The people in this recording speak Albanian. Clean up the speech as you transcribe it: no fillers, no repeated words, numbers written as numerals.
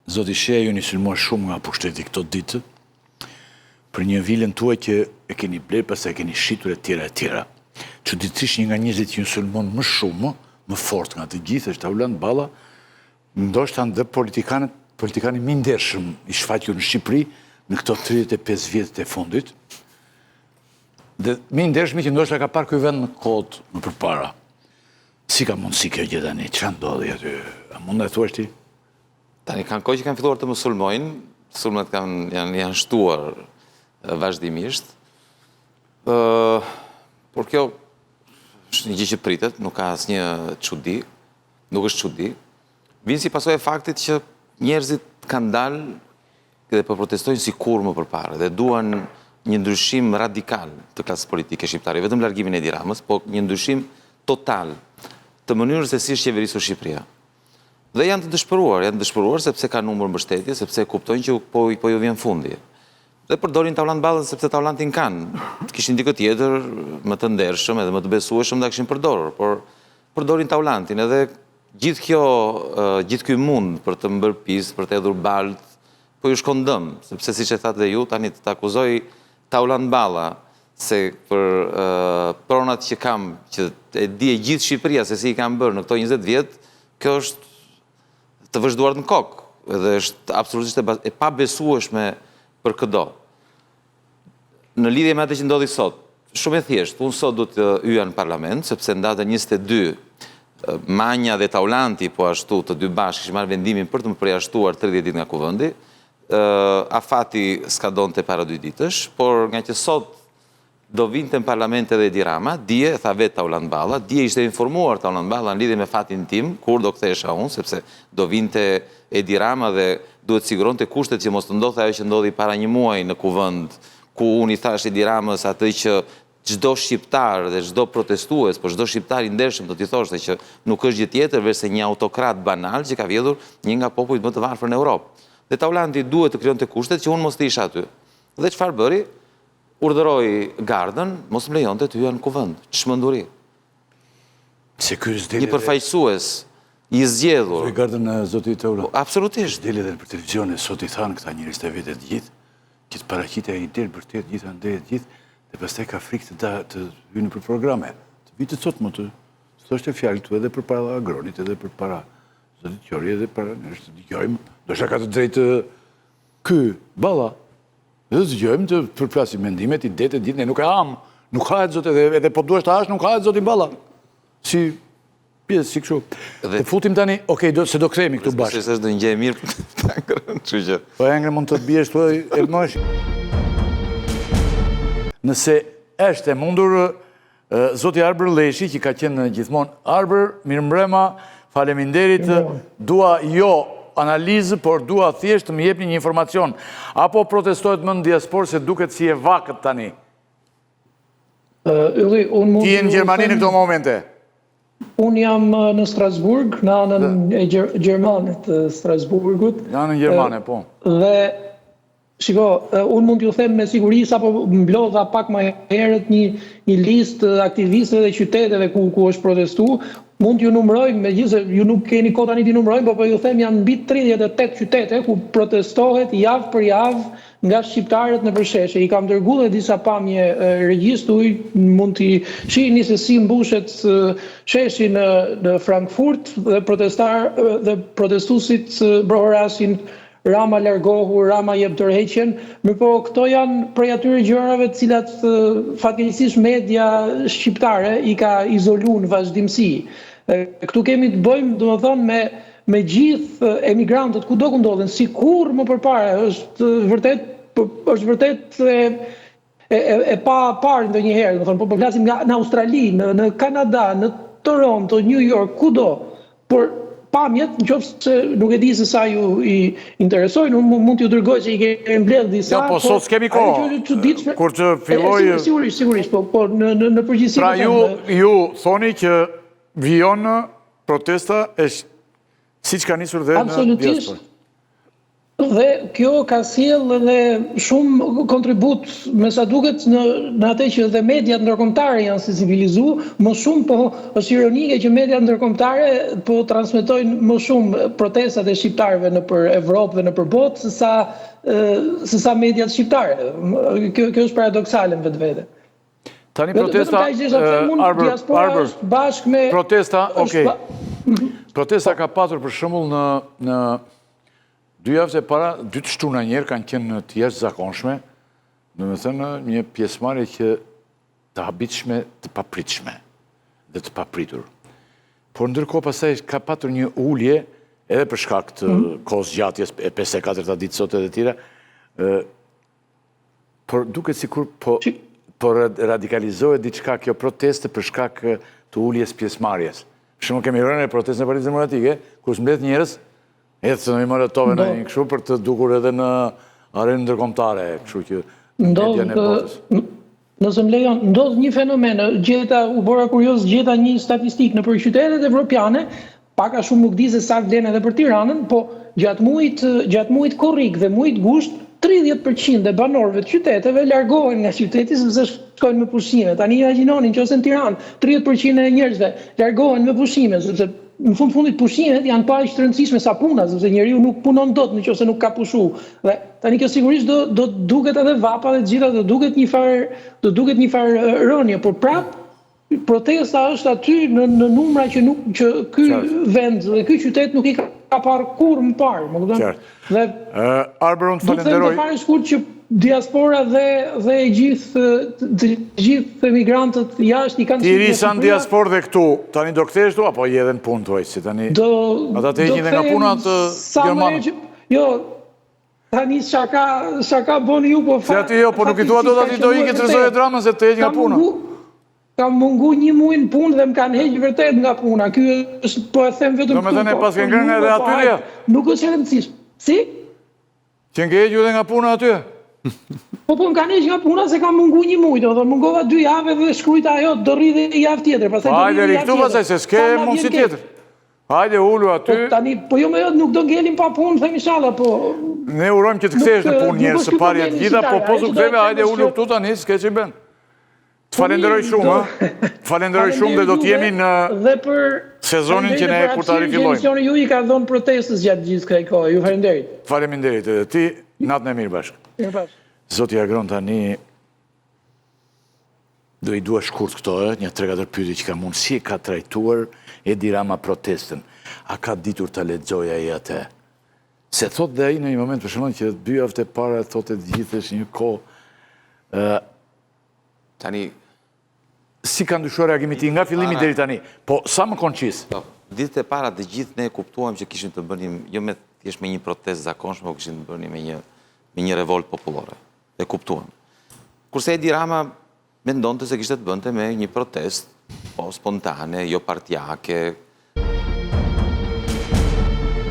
Zoti Shea, ju një sulmuar shumë nga pushteti këto ditë, për një vilën tuaj që e keni blerë, pas e keni shitur e tjera. Çuditërisht një nga njerëzit që ju sulmon më shumë, më fort nga të gjithë, është Auland Balla, ndoshta dhe politikani më i ndershëm i shfaqur në Shqipëri në këto 35 vjetët e fundit. Dhe më i ndershëm që ndoshta ka parë ky vend në kohët më përpara. Si ka mundësi kjo gjë tani? Çfarë ndodhi aty? A mund ta thuash ti? Tani kanë kohë që kanë filluar të më sulmojnë, sulmet janë shtuar vazhdimisht. Por kjo është një gjë që pritet, nuk ka asnjë çudi, nuk është çudi. Vjen si pasojë e faktit që njerëzit kanë dalë dhe po protestojnë si kur më përpara dhe duan një ndryshim radikal të klasës politike shqiptare, vetëm largimin e Edi Ramës, po një ndryshim total të mënyrës se si është qeverisur Shqipëria. Dhe janë të dëshpëruar sepse ka numër mbështetje, sepse kuptojnë që po ju vjen fundi. Dhe përdorin Auland Ballën sepse Aulandin kanë. Kishin dikë tjetër më të ndershëm edhe më të besueshëm da kishin përdorur, por përdorin Aulandin edhe gjithë ky mund për të mbërë pis, për të hedhur balt, po ju shkon dëm, sepse siç e thatë dhe ju, tani të akuzoj Auland Balla se për pronat që kam, që e di e gjithë Shqipëria se si i kam bërë në këto 20 vjet, kjo është të vëzhduar në kokë, edhe është absolutisht e pabesueshme për këdo. Në lidhje me atë që ndodhi sot, shumë e thjeshtë, unë sot do të hyja në parlament, sepse në datën 22 Manja dhe Taulanti, po ashtu të dy bashkë, kishin marrë vendimin për të më përjashtuar 30 ditë nga kuvendi. Afati s'ka donte para 2 ditësh, por nga që sot do vinte në parlament edhe Edi Rama, dje, tha vetë Auland Balla, dje ishte informuar Auland Balla në lidhje me fatin tim, kur do kthehesha unë, sepse do vinte Edi Rama dhe duhet siguronte kushtet që mos të ndodhte ajo që ndodhi para një muaji në kuvend, ku unë i thash Edi Ramës atë që çdo shqiptar dhe çdo protestues, por çdo shqiptar i ndershëm do t'i thoshte që nuk është gjë tjetër veçse një autokrat banal që ka vjedhur një nga popujt më të varfër në Europë. Dhe Taulandi duhet të krijonte kushtet që unë mos të isha aty. Dhe çfarë bëri? Urdhëroi gardën, mos më lejonte të hyja në kuvend. Çmenduri. Një përfaqësues i zgjedhur. Gardën e zotit Teula. Absolutisht. Deli edhe për televizion sot i thanë këta njerëz të vetë të gjithë, që të paraqitej ai del vërtet gjithë andej të gjithë, dhe pastaj ka frikë të hyjnë për programe. Të vitit sot më të thoshte fjalë këtu edhe përpara Agronit, edhe përpara zotit Qori, edhe para nesh të dëgjojmë. Do shaka ka të drejtë ky Balla. Dhe të dëgjojmë të përplasim mendimet, idetë e ditë, ne nuk e ham, nuk hahet zot edhe po duhesh të hash, nuk hahet zoti Balla. Si pjesë si kështu. Të futim tani, okay, se do kthehemi këtu bashkë. Është do një gjë e mirë për të ngrënë, kështu që. Po Engre mund të biesh këtu e mosh. Nëse është e mundur zoti Arber Leshi që ka qenë gjithmonë Arber, mirëmbrëma, faleminderit, dua analizë, por dua thjesht të më jepni një informacion. Apo protestohet më në diasporë se duket si e vakët tani? Ti je në Gjermani në këto momente? Unë jam në Strasburg, në anën e Gjermanit të Strasburgut. Në anën Gjermane, po. Dhe, shiko, unë mund t'ju them me siguri, sapo mblodha pak më herët një listë aktivistëve dhe qyteteve ku është protestu. Mund t'ju numërojmë, megjithëse ju nuk keni kohë tani t'i numërojmë, po ju them janë mbi 38 qytete ku protestohet javë për javë nga shqiptarët në përsheshe. I kam dërguar edhe disa pamje regjistruj, mund t'i shihni se si mbushet sheshi në Frankfurt dhe protestuesit brohorasin Rama largohu, Rama jep tërheqjen, po këto janë prej atyre gjërave të cilat fatkeqësisht media shqiptare i ka izoluar në vazhdimsi. Këtu kemi të bëjmë, domethënë, me gjithë emigrantët kudo ku ndodhen, sikur më përpara, është vërtet e pa parë ndonjëherë, domethënë, po flasim në Australi, në Kanada, në Toronto, New York, kudo, por pamjet, nëse se nuk e di se sa ju i interesojnë, unë mund t'ju dërgoj që i kemi mbledh disa. Ja, po sot s'kemi kohë. Kur të filloj... Sigurisht, po në përgjithësi... Pra ju thoni që vijon protesta si që ka nisur dhe në diaspor. Dhe kjo ka sjell edhe shumë kontribut me sa duket në atë që dhe mediat ndërkombëtare janë sensibilizuar, më shumë po është ironike që mediat ndërkombëtare po transmetojnë më shumë protestat e shqiptarëve nëpër Evropë dhe nëpër botë se sa mediat shqiptare. Kjo është paradoksale në vetvete. Tani protesta Arbër, bashkë me protesta, okay. Protesta ka patur për shembull në 2 javë e para, 2 shtuna njerë kanë qenë të jashtëzakonshme, domethënë një pjesëmarrje që të habitshme, të papritshme dhe të papritur. Por ndërkohë pastaj ka patur një ulje edhe për shkak të kohës gjatjes e 54 ditë sot edhe tjera, por duket sikur po radikalizohet diçka kjo proteste për shkak të uljes pjesëmarrjes. Për shembull kemi rënë në protestën e Partisë Demokratike, ku mbledh njerëz edhe se në i Molotove në një kështu për të dukur edhe në arenë ndërkombëtare, kështu që median e botës. Nëse më lejon, ndodh një fenomen, u bëra kurioz, gjeta një statistikë nëpër qytetet evropiane, pak a shumë nuk di se sa vlen edhe për Tiranën, po gjatë muajit korrik dhe muajit gusht, 30% e banorëve të qyteteve largohen nga qyteti sepse shkojnë me pushime. Tani imagjinoni nëse në Tiranë 30% e njerëzve largohen me pushime, sepse në fundit pushimet janë pa aq të rëndësishme sa puna, sepse njeriu nuk punon dot nëse nuk ka pushu. Dhe tani kjo sigurisht do duket edhe vapa dhe gjitha do duket një farë rënje, por prap protesta është aty në numra që ky vend dhe ky qytet nuk i ka parë kurrë më parë, më kupton? Dhe Arbër, unë të falenderoj. Fare shkurt që diaspora dhe të gjithë emigrantët jashtë i kanë ti risa në diasporë dhe këtu, tani do kthesh tu apo je edhe në punë tuaj, si tani? Ata të heqin dhe nga puna të Gjermanët. Jo, tani shaka boni ju, po se aty jo, po nuk i thua dot aty do ikë të rrezohet dramën se të heqin nga puna. Kam mungu 1 muaj në punë dhe më kanë heqë vërtet nga puna. Ky është, po e them vetëm këtu. Domethënë pas ke ngrënë edhe aty. Nuk është e rëndësishme. Si? Që nge heqju edhe nga puna aty? Po më kanë heqë nga puna se kam mungu 1 muaj, do mungova 2 javë dhe shkruajta ajo do rri dhe javë tjetër, pastaj do rri. Hajde ri këtu pastaj se s'ke mundësi tjetër. Hajde ulu aty. Tani po jo më nuk do ngelim pa punë, them inshallah, po. Ne urojmë që të kthehesh në punë njerëz së pari të gjitha, po su ktheve, hajde ulu këtu tani, s'ke ç'i bën. Të falenderoj shumë, falenderoj shumë dhe do t'jemi në sezonin që ne kur tari fillojmë. Emisioni ju i ka dhënë protestës gjatë gjithë kësaj kohe, ju falenderit. Faleminderit edhe ti, natën e mirë bashkë. Zoti Agron tani do i dua shkurt këto, një 3-4 pyetje që ka mundë, si e ka trajtuar Edi Rama protestën? A ka ditur ta lexojë ai atë? Se thot dhe ai në një moment për shembull që 2 javë e para thotë të gjithë është një kohë tani si ka ndryshuar reagimi ti nga fillimi deri tani, po sa më koncis. Ditët e para të gjithë ne kuptuam që kishim të bënim jo me thjesht me një protestë zakonshme, por kishim të bënim me një revolt popullore. E kuptuam. Kurse Edi Rama mendonte se kishte të bënte me një protestë spontane, jo partijake,